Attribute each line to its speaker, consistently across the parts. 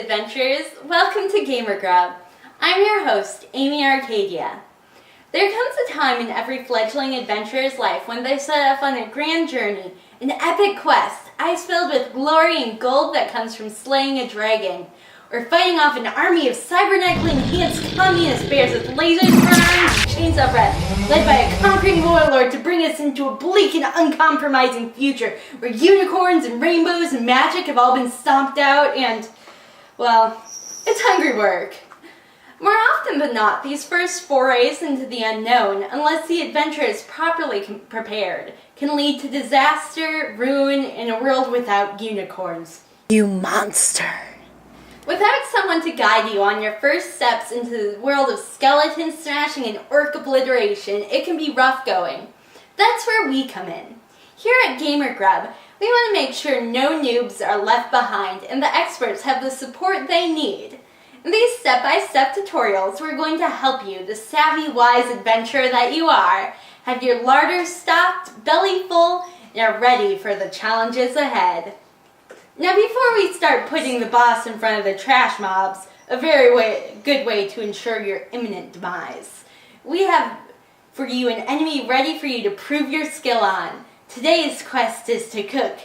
Speaker 1: adventurers, welcome to Gam3rGrub. I'm your host, Ami Arcadia. There comes a time in every fledgling adventurer's life when they set off on a grand journey, an epic quest, ice-filled with glory and gold that comes from slaying a dragon, or fighting off an army of cybernetically enhanced communist bears with lasers, firearms, and chainsaw breath, led by a conquering warlord to bring us into a bleak and uncompromising future where unicorns and rainbows and magic have all been stomped out and, well, it's hungry work. More often than not, these first forays into the unknown, unless the adventure is properly prepared, can lead to disaster, ruin, and a world without unicorns.
Speaker 2: You monster!
Speaker 1: Without someone to guide you on your first steps into the world of skeleton smashing and orc obliteration, it can be rough going. That's where we come in. Here at Gam3rGrub, we want to make sure no noobs are left behind and the experts have the support they need. In these step-by-step tutorials, we're going to help you, the savvy, wise adventurer that you are, have your larder stocked, belly full, and are ready for the challenges ahead. Now before we start putting the boss in front of the trash mobs, a very good way to ensure your imminent demise, we have for you an enemy ready for you to prove your skill on. Today's quest is to cook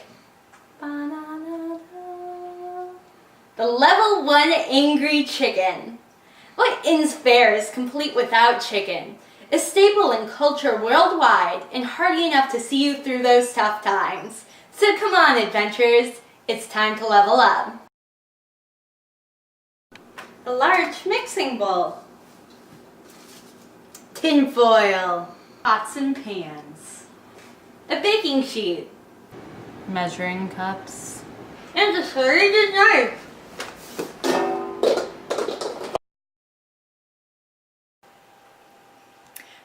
Speaker 1: the level 1 angry chicken. What ends fair is complete without chicken. A staple in culture worldwide and hearty enough to see you through those tough times. So come on, adventurers. It's time to level up. A large mixing bowl, tin foil, pots and pans, a baking sheet, measuring cups, and a serrated knife.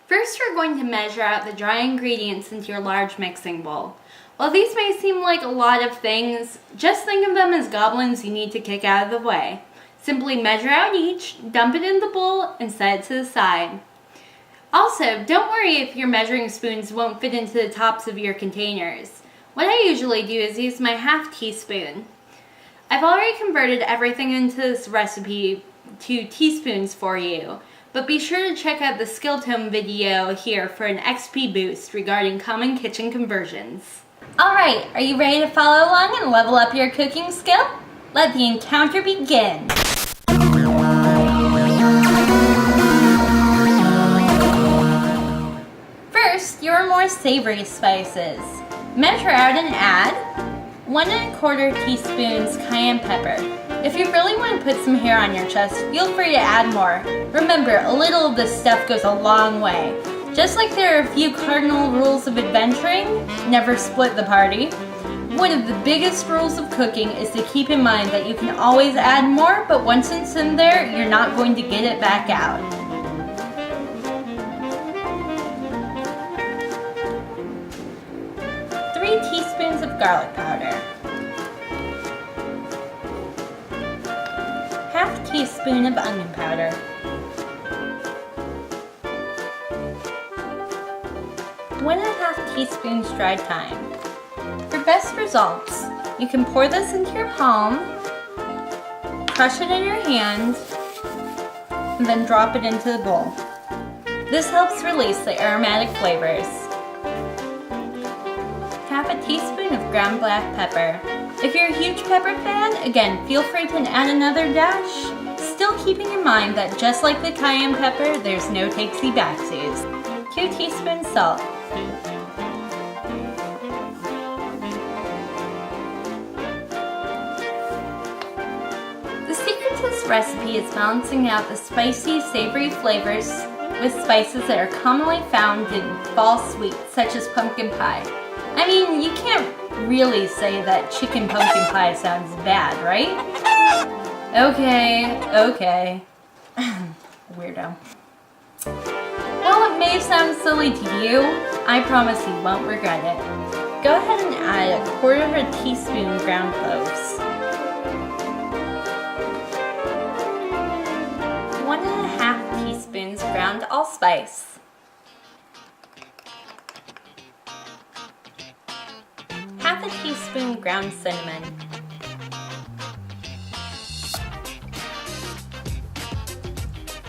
Speaker 1: First, we're going to measure out the dry ingredients into your large mixing bowl. While these may seem like a lot of things, just think of them as goblins you need to kick out of the way. Simply measure out each, dump it in the bowl, and set it to the side. Also, don't worry if your measuring spoons won't fit into the tops of your containers. What I usually do is use my ½ teaspoon. I've already converted everything into this recipe to teaspoons for you, but be sure to check out the skill tome video here for an XP boost regarding common kitchen conversions. Alright, are you ready to follow along and level up your cooking skill? Let the encounter begin! First, your more savory spices. Measure out and add 1 1/4 teaspoons cayenne pepper. If you really want to put some hair on your chest, feel free to add more. Remember, a little of this stuff goes a long way. Just like there are a few cardinal rules of adventuring, never split the party, one of the biggest rules of cooking is to keep in mind that you can always add more, but once it's in there, you're not going to get it back out. Three teaspoons of garlic powder. ½ teaspoon of onion powder. 1 1/2 teaspoons dried thyme. For best results, you can pour this into your palm, crush it in your hand, and then drop it into the bowl. This helps release the aromatic flavors. ½ teaspoon of ground black pepper. If you're a huge pepper fan, again, feel free to add another dash, still keeping in mind that just like the cayenne pepper, there's no takesy-backsies. 2 teaspoons salt. The secret to this recipe is balancing out the spicy, savory flavors with spices that are commonly found in fall sweets, such as pumpkin pie. I mean, you can't really say that chicken pumpkin pie sounds bad, right? Okay. Weirdo. While it may sound silly to you, I promise you won't regret it. Go ahead and add 1/4 teaspoon ground cloves. 1 1/2 teaspoons ground allspice. ½ teaspoon ground cinnamon.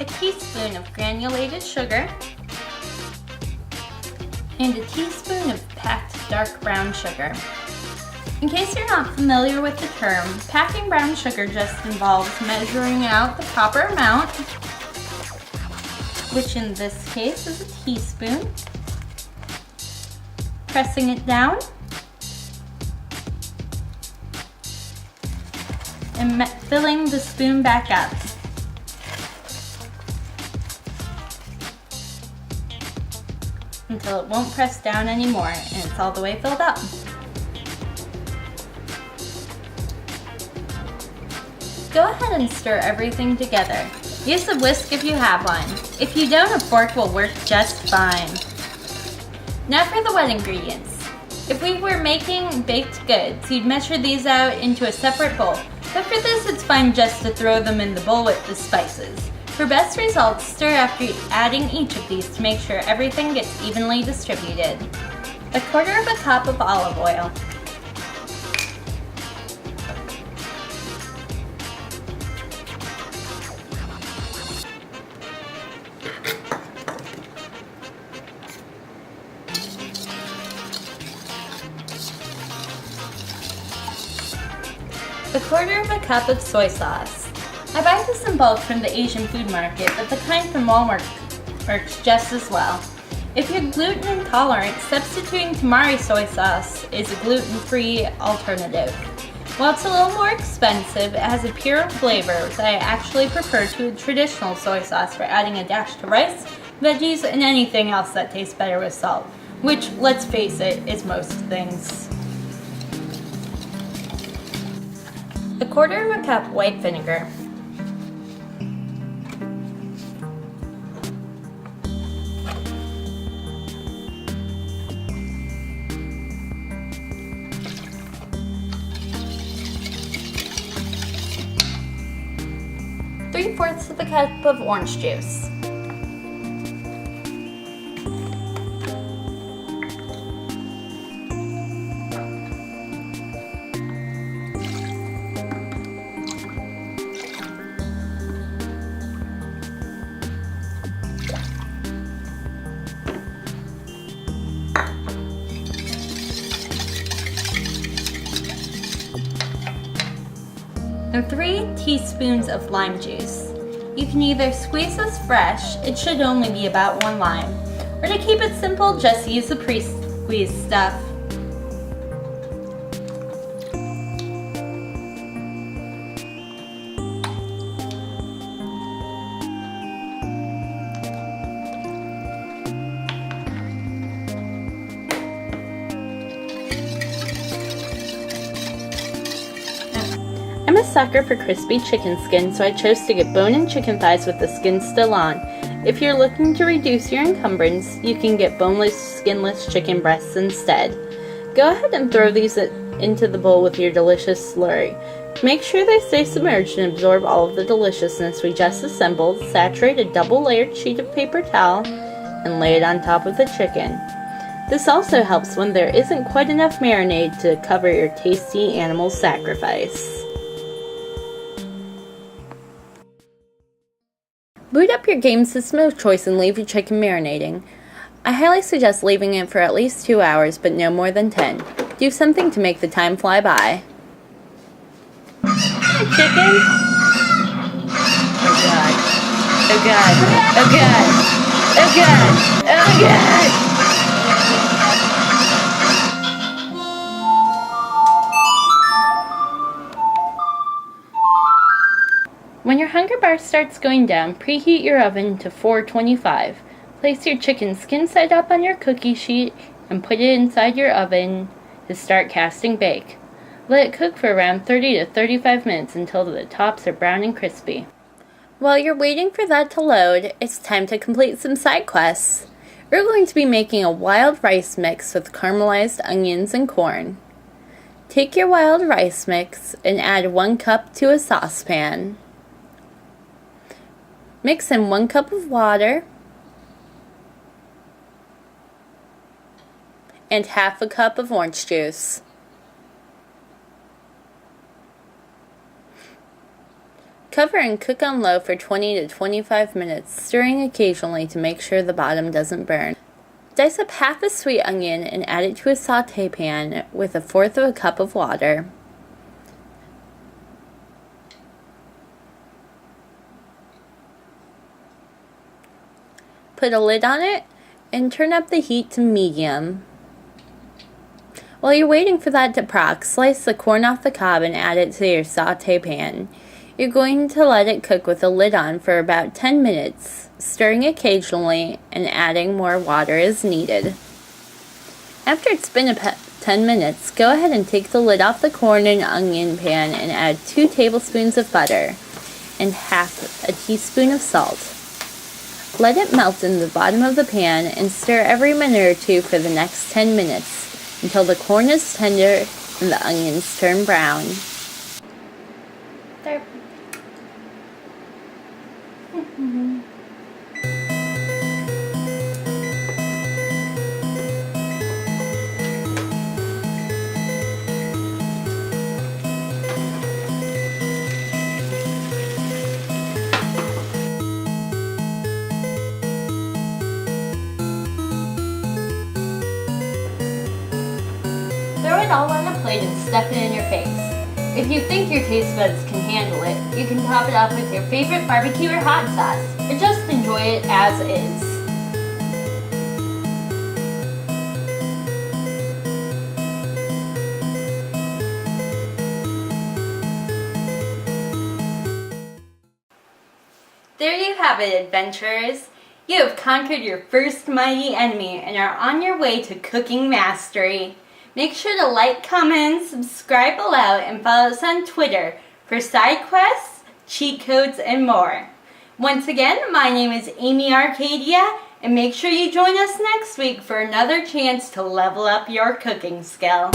Speaker 1: a teaspoon of granulated sugar, and a teaspoon of packed dark brown sugar. In case you're not familiar with the term, packing brown sugar just involves measuring out the proper amount, which in this case is a teaspoon, pressing it down, and filling the spoon back up. Until it won't press down anymore and it's all the way filled up. Go ahead and stir everything together. Use a whisk if you have one. If you don't, a fork will work just fine. Now for the wet ingredients. If we were making baked goods, you'd measure these out into a separate bowl, but for this it's fine just to throw them in the bowl with the spices. For best results, stir after adding each of these to make sure everything gets evenly distributed. A quarter of a cup of olive oil. A quarter of a cup of soy sauce. I buy this in bulk from the Asian food market, but the kind from Walmart works just as well. If you're gluten intolerant, substituting tamari soy sauce is a gluten-free alternative. While it's a little more expensive, it has a pure flavor that I actually prefer to a traditional soy sauce for adding a dash to rice, veggies, and anything else that tastes better with salt, which, let's face it, is most things. A quarter of a cup white vinegar. Three-fourths of a cup of orange juice. And 3 teaspoons of lime juice. You can either squeeze this fresh, it should only be about 1 lime, or to keep it simple, just use the pre-squeezed stuff. I'm a sucker for crispy chicken skin, so I chose to get bone-in chicken thighs with the skin still on. If you're looking to reduce your encumbrance, you can get boneless, skinless chicken breasts instead. Go ahead and throw these into the bowl with your delicious slurry. Make sure they stay submerged and absorb all of the deliciousness we just assembled. Saturate a double-layered sheet of paper towel and lay it on top of the chicken. This also helps when there isn't quite enough marinade to cover your tasty animal sacrifice. Boot up your game system of choice and leave your chicken marinating. I highly suggest leaving it for at least 2 hours, but no more than 10. Do something to make the time fly by. Chicken? Oh god. Oh god. Oh god. Oh god. Oh god. When your hunger bar starts going down, preheat your oven to 425. Place your chicken skin side up on your cookie sheet and put it inside your oven to start casting bake. Let it cook for around 30 to 35 minutes until the tops are brown and crispy. While you're waiting for that to load, it's time to complete some side quests. We're going to be making a wild rice mix with caramelized onions and corn. Take your wild rice mix and add 1 cup to a saucepan. Mix in 1 cup of water and half a cup of orange juice. Cover and cook on low for 20 to 25 minutes, stirring occasionally to make sure the bottom doesn't burn. Dice up half a sweet onion and add it to a saute pan with 1/4 cup of water. Put a lid on it and turn up the heat to medium. While you're waiting for that to proc, slice the corn off the cob and add it to your saute pan. You're going to let it cook with the lid on for about 10 minutes, stirring occasionally and adding more water as needed. After it's been 10 minutes, go ahead and take the lid off the corn and onion pan and add 2 tablespoons of butter and half a teaspoon of salt. Let it melt in the bottom of the pan and stir every minute or two for the next 10 minutes until the corn is tender and the onions turn brown. There. Throw it all on a plate and stuff it in your face. If you think your taste buds can handle it, you can top it off with your favorite barbecue or hot sauce, or just enjoy it as is. There you have it, adventurers. You have conquered your first mighty enemy and are on your way to cooking mastery. Make sure to like, comment, subscribe below, and follow us on Twitter for side quests, cheat codes, and more. Once again, my name is Ami Arcadia, and make sure you join us next week for another chance to level up your cooking skill.